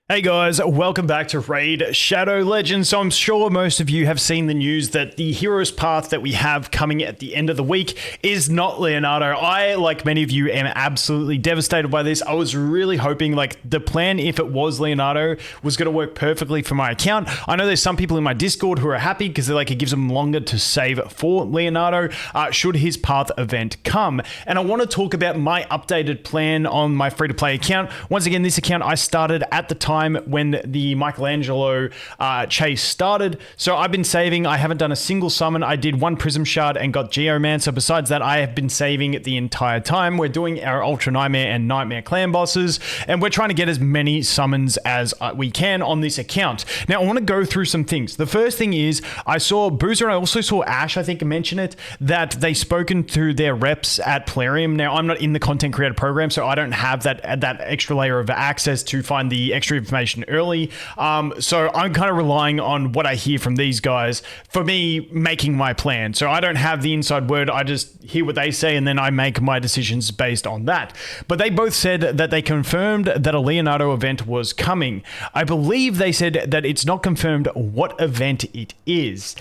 Hey guys, welcome back to Raid Shadow Legends. So I'm sure most of you have seen the news that the Heroes Path that we have coming at the end of the week is not Leonardo. I, like many of you, am absolutely devastated by this. I was really hoping like the plan, if it was Leonardo, was going to work perfectly for my account. I know there's some people in my Discord who are happy because it gives them longer to save for Leonardo should his Path event come. And I want to talk about my updated plan on my free-to-play account. Once again, this account I started at the time when the Michelangelo chase started. So I've been saving. I haven't done a single summon. I did one Prism Shard and got Geomancer. Besides that, I have been saving the entire time. We're doing our Ultra Nightmare and Nightmare clan bosses, and we're trying to get as many summons as we can on this account. Now, I want to go through some things. The first thing is I saw Boozer and I also saw Ash, I think, mention it, that they've spoken to their reps at Plarium. Now, I'm not in the content creator program, so I don't have that extra layer of access to find the extra information early. So I'm kind of relying on what I hear from these guys for me making my plan. So I don't have the inside word. I just hear what they say and then I make my decisions based on that. But they both said that they confirmed that a Leonardo event was coming. I believe they said that it's not confirmed what event it is.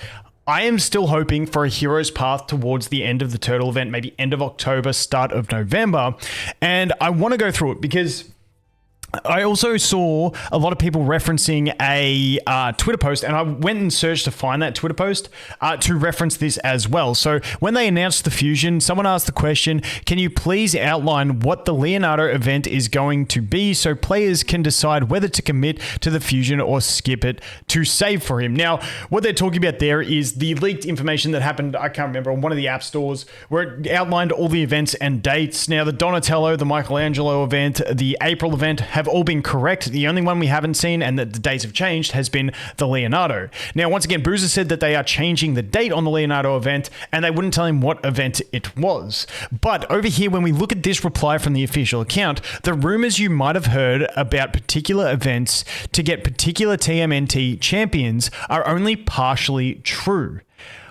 I am still hoping for a Heroes Path towards the end of the Turtle event, maybe end of October, start of November. And I want to go through it because I also saw a lot of people referencing a Twitter post, and I went and searched to find that Twitter post to reference this as well. So when they announced the fusion, someone asked the question, can you please outline what the Leonardo event is going to be so players can decide whether to commit to the fusion or skip it to save for him? Now, what they're talking about there is the leaked information that happened, I can't remember, on one of the app stores where it outlined all the events and dates. Now, the Donatello, the Michelangelo event, the April event have all been correct. The only one we haven't seen and that the dates have changed has been the Leonardo. Now, once again, Boozer said that they are changing the date on the Leonardo event and they wouldn't tell him what event it was. But over here, when we look at this reply from the official account, the rumors you might have heard about particular events to get particular TMNT champions are only partially true.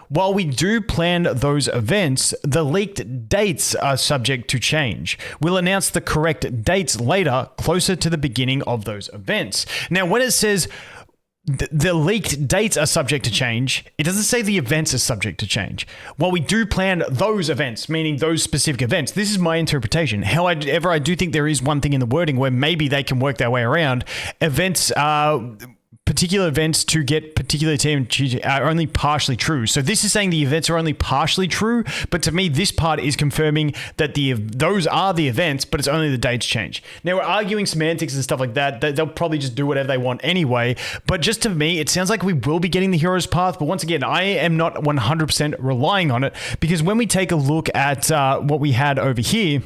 While we do plan those events, the leaked dates are subject to change. We'll announce the correct dates later, closer to the beginning of those events. Now, when it says the leaked dates are subject to change, it doesn't say the events are subject to change. While we do plan those events, meaning those specific events, this is my interpretation. However, I do think there is one thing in the wording where maybe they can work their way around. Particular events to get particular team are only partially true. So this is saying the events are only partially true, but to me, this part is confirming that those are the events, but it's only the dates change. Now, we're arguing semantics and stuff like that. They'll probably just do whatever they want anyway, but just to me, it sounds like we will be getting the Heroes Path, but once again, I am not 100% relying on it, because when we take a look at what we had over here,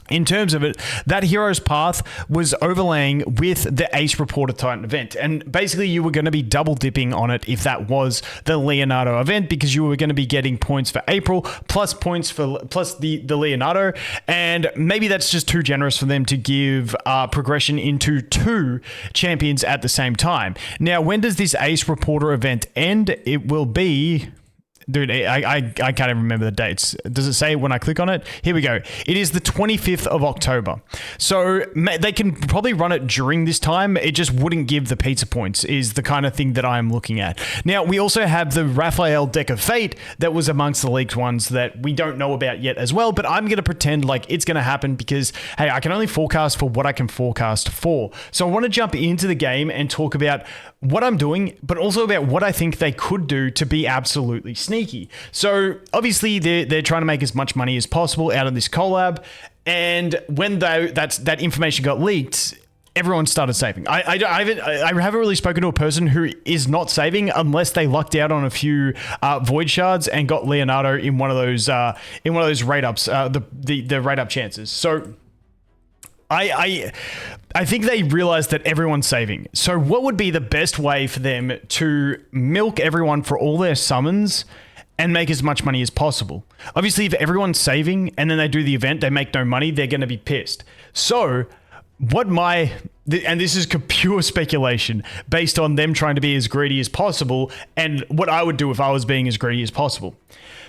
in terms of it, that Heroes Path was overlaying with the Ace Reporter Titan event. And basically, you were going to be double dipping on it if that was the Leonardo event, because you were going to be getting points for April plus points for the Leonardo. And maybe that's just too generous for them to give progression into two champions at the same time. Now, when does this Ace Reporter event end? It will be... Dude, I can't even remember the dates. Does it say when I click on it? Here we go. It is the 25th of October. So they can probably run it during this time. It just wouldn't give the pizza points is the kind of thing that I'm looking at. Now, we also have the Raphael Deck of Fate that was amongst the leaked ones that we don't know about yet as well, but I'm going to pretend like it's going to happen because, hey, I can only forecast for what I can forecast for. So I want to jump into the game and talk about what I'm doing, but also about what I think they could do to be absolutely sneaky. So obviously they're trying to make as much money as possible out of this collab. And when that information got leaked, everyone started saving. I haven't really spoken to a person who is not saving unless they lucked out on a few void shards and got Leonardo in one of those rate ups, the rate up chances. So I think they realized that everyone's saving. So what would be the best way for them to milk everyone for all their summons and make as much money as possible? Obviously, if everyone's saving and then they do the event, they make no money, they're going to be pissed. So and this is pure speculation based on them trying to be as greedy as possible and what I would do if I was being as greedy as possible.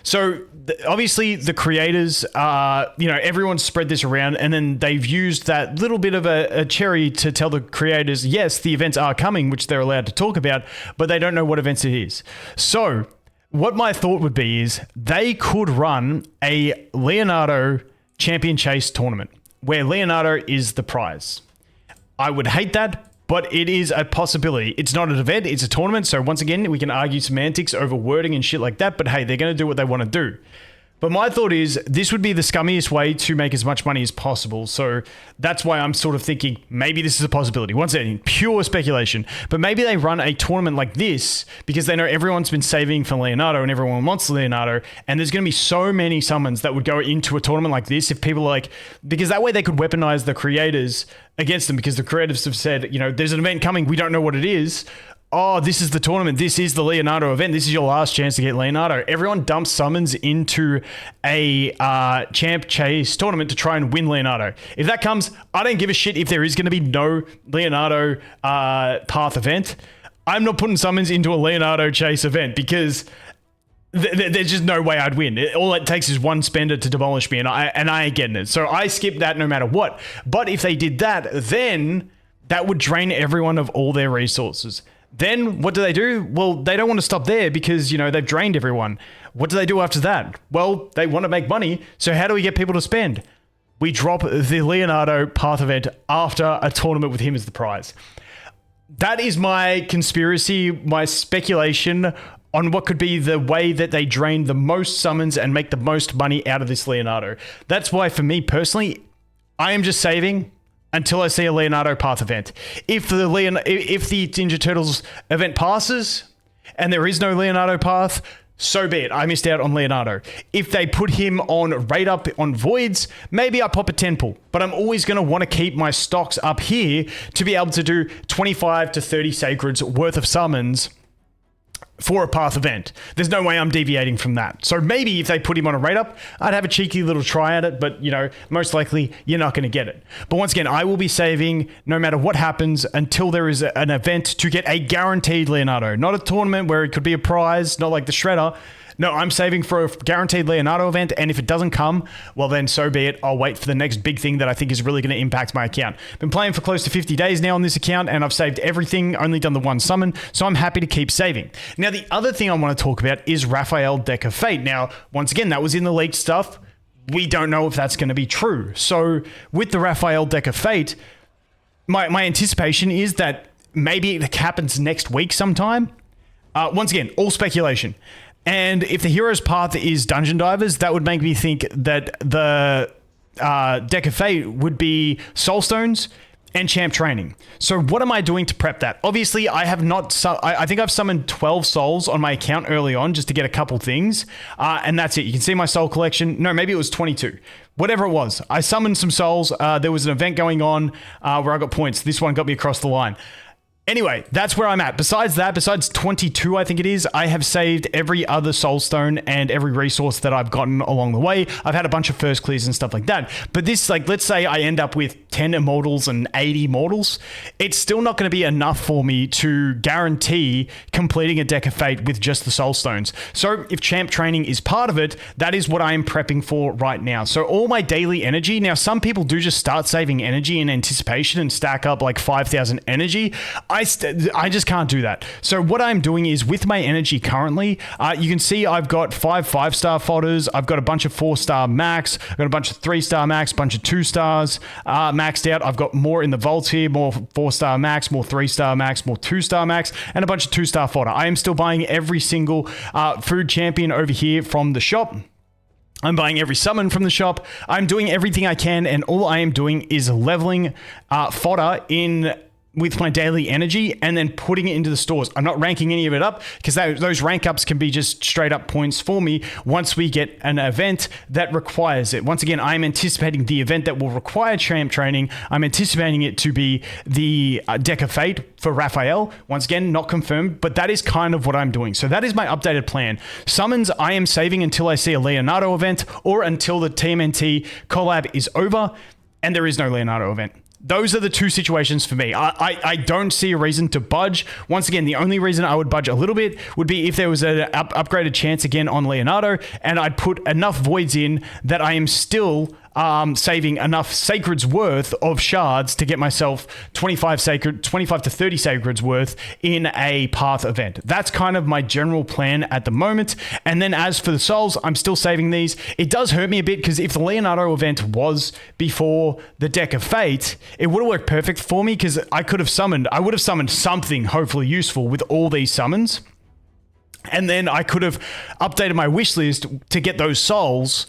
So obviously the creators, everyone spread this around, and then they've used that little bit of a cherry to tell the creators, yes, the events are coming, which they're allowed to talk about, but they don't know what events it is. So what my thought would be is they could run a Leonardo champion chase tournament where Leonardo is the prize. I would hate that, but it is a possibility. It's not an event, it's a tournament. So once again, we can argue semantics over wording and shit like that, but hey, they're going to do what they want to do. But my thought is this would be the scummiest way to make as much money as possible. So that's why I'm sort of thinking maybe this is a possibility. Once again, pure speculation. But maybe they run a tournament like this because they know everyone's been saving for Leonardo and everyone wants Leonardo. And there's going to be so many summons that would go into a tournament like this if people are like, because that way they could weaponize the creators against them, because the creators have said, there's an event coming, we don't know what it is. Oh, this is the tournament. This is the Leonardo event. This is your last chance to get Leonardo. Everyone dumps summons into a champ chase tournament to try and win Leonardo. If that comes, I don't give a shit if there is going to be no Leonardo path event. I'm not putting summons into a Leonardo chase event because there's just no way I'd win. All it takes is one spender to demolish me, and I ain't getting it. So I skip that no matter what. But if they did that, then that would drain everyone of all their resources. Then what do? Well, they don't want to stop there because, they've drained everyone. What do they do after that? Well, they want to make money. So how do we get people to spend? We drop the Leonardo path event after a tournament with him as the prize. That is my conspiracy, my speculation on what could be the way that they drain the most summons and make the most money out of this Leonardo. That's why, for me personally, I am just saving until I see a Leonardo path event. If the Ninja Turtles event passes and there is no Leonardo path, so be it. I missed out on Leonardo. If they put him on rate up on voids, maybe I pop a 10 pull, but I'm always going to want to keep my stocks up here to be able to do 25 to 30 sacreds worth of summons for a path event. There's no way I'm deviating from that. So maybe if they put him on a rate up, I'd have a cheeky little try at it, but most likely you're not going to get it. But once again, I will be saving no matter what happens until there is an event to get a guaranteed Leonardo, not a tournament where it could be a prize, not like the Shredder. No, I'm saving for a guaranteed Leonardo event, and if it doesn't come, well then so be it. I'll wait for the next big thing that I think is really going to impact my account. Been playing for close to 50 days now on this account, and I've saved everything, only done the one summon, so I'm happy to keep saving. Now, the other thing I want to talk about is Raphael Deck of Fate. Now, once again, that was in the leaked stuff. We don't know if that's going to be true. So with the Raphael Deck of Fate, my anticipation is that maybe it happens next week sometime. Once again, all speculation. And if the hero's path is Dungeon Divers, that would make me think that the Deck of Fate would be Soulstones and Champ Training. So what am I doing to prep that? Obviously, I have not... I think I've summoned 12 souls on my account early on just to get a couple things. And that's it. You can see my soul collection. No, maybe it was 22. Whatever it was. I summoned some souls. There was an event going on where I got points. This one got me across the line. Anyway, that's where I'm at. Besides that, besides 22, I think it is, I have saved every other soulstone and every resource that I've gotten along the way. I've had a bunch of first clears and stuff like that. But this, let's say I end up with 10 immortals and 80 mortals. It's still not going to be enough for me to guarantee completing a Deck of Fate with just the soulstones. So if Champ Training is part of it, that is what I am prepping for right now. So all my daily energy, now some people do just start saving energy in anticipation and stack up like 5,000 energy. I just can't do that. So what I'm doing is with my energy currently, you can see I've got 5-star fodders. I've got a bunch of 4-star max. I've got a bunch of 3-star max, bunch of 2-stars maxed out. I've got more in the vaults here, more 4-star max, more 3-star max, more 2-star max, and a bunch of 2-star fodder. I am still buying every single food champion over here from the shop. I'm buying every summon from the shop. I'm doing everything I can, and all I am doing is leveling fodder in with my daily energy and then putting it into the stores. I'm not ranking any of it up because those rank ups can be just straight up points for me once we get an event that requires it. Once again, I'm anticipating the event that will require Champ Training. I'm anticipating it to be the Deck of Fate for Raphael. Once again, not confirmed, but that is kind of what I'm doing. So that is my updated plan. Summons, I am saving until I see a Leonardo event or until the TMNT collab is over and there is no Leonardo event. those are the two situations for me. I don't see a reason to budge. Once again, the only reason I would budge a little bit would be if there was an upgraded chance again on Leonardo, and I'd put enough voids in that I am still saving enough sacred's worth of shards to get myself 25 to 30 sacred's worth in a path event. That's kind of my general plan at the moment. And then as for the souls, I'm still saving these. It does hurt me a bit because if the Leonardo event was before the Deck of Fate, it would have worked perfect for me because I would have summoned something hopefully useful with all these summons. And then I could have updated my wish list to get those souls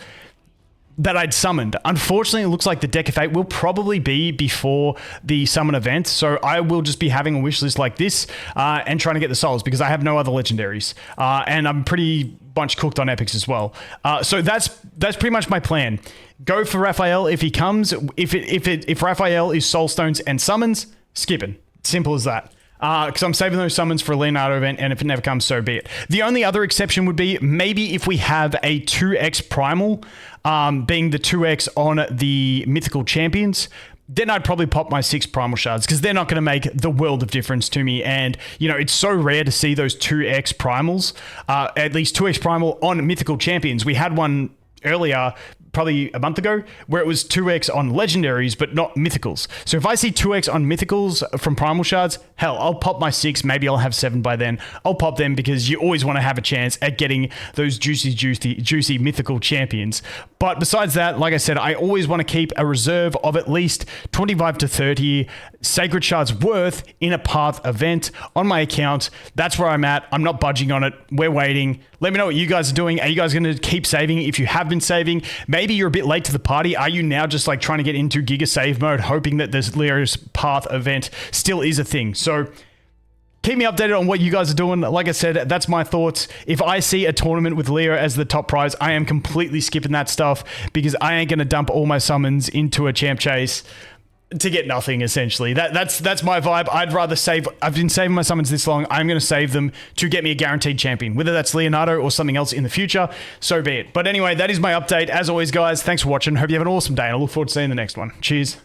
that I'd summoned. Unfortunately, it looks like the Deck of Fate will probably be before the summon event, so I will just be having a wish list like this and trying to get the souls because I have no other legendaries, and I'm pretty much cooked on epics as well. So that's pretty much my plan. Go for Raphael if he comes. If Raphael is soul stones and summons, skip it. Simple as that. Because I'm saving those summons for a Leonardo event, and if it never comes, so be it. The only other exception would be maybe if we have a 2x primal, being the 2x on the mythical champions, then I'd probably pop my 6 primal shards because they're not going to make the world of difference to me. And, you know, it's so rare to see those 2x primals, at least 2x primal on mythical champions. We had one earlier, probably a month ago, where it was 2x on legendaries, but not mythicals. So if I see 2x on mythicals from primal shards, hell, I'll pop my 6. Maybe I'll have 7 by then. I'll pop them because you always want to have a chance at getting those juicy mythical champions. But besides that, like I said, I always want to keep a reserve of at least 25 to 30 sacred shards worth in a path event on my account. That's where I'm at. I'm not budging on it. We're waiting. Let me know what you guys are doing. Are you guys going to keep saving if you have been saving? Maybe you're a bit late to the party. Are you now just like trying to get into Giga Save mode, hoping that this Leo's Path event still is a thing? So keep me updated on what you guys are doing. Like I said, that's my thoughts. If I see a tournament with Leo as the top prize, I am completely skipping that stuff because I ain't going to dump all my summons into a champ chase to get nothing, essentially. That's my vibe. I'd rather save. I've been saving my summons this long. I'm going to save them to get me a guaranteed champion, whether that's Leonardo or something else in the future. So be it. But anyway, that is my update. As always, guys, thanks for watching. Hope you have an awesome day, and I look forward to seeing the next one. Cheers.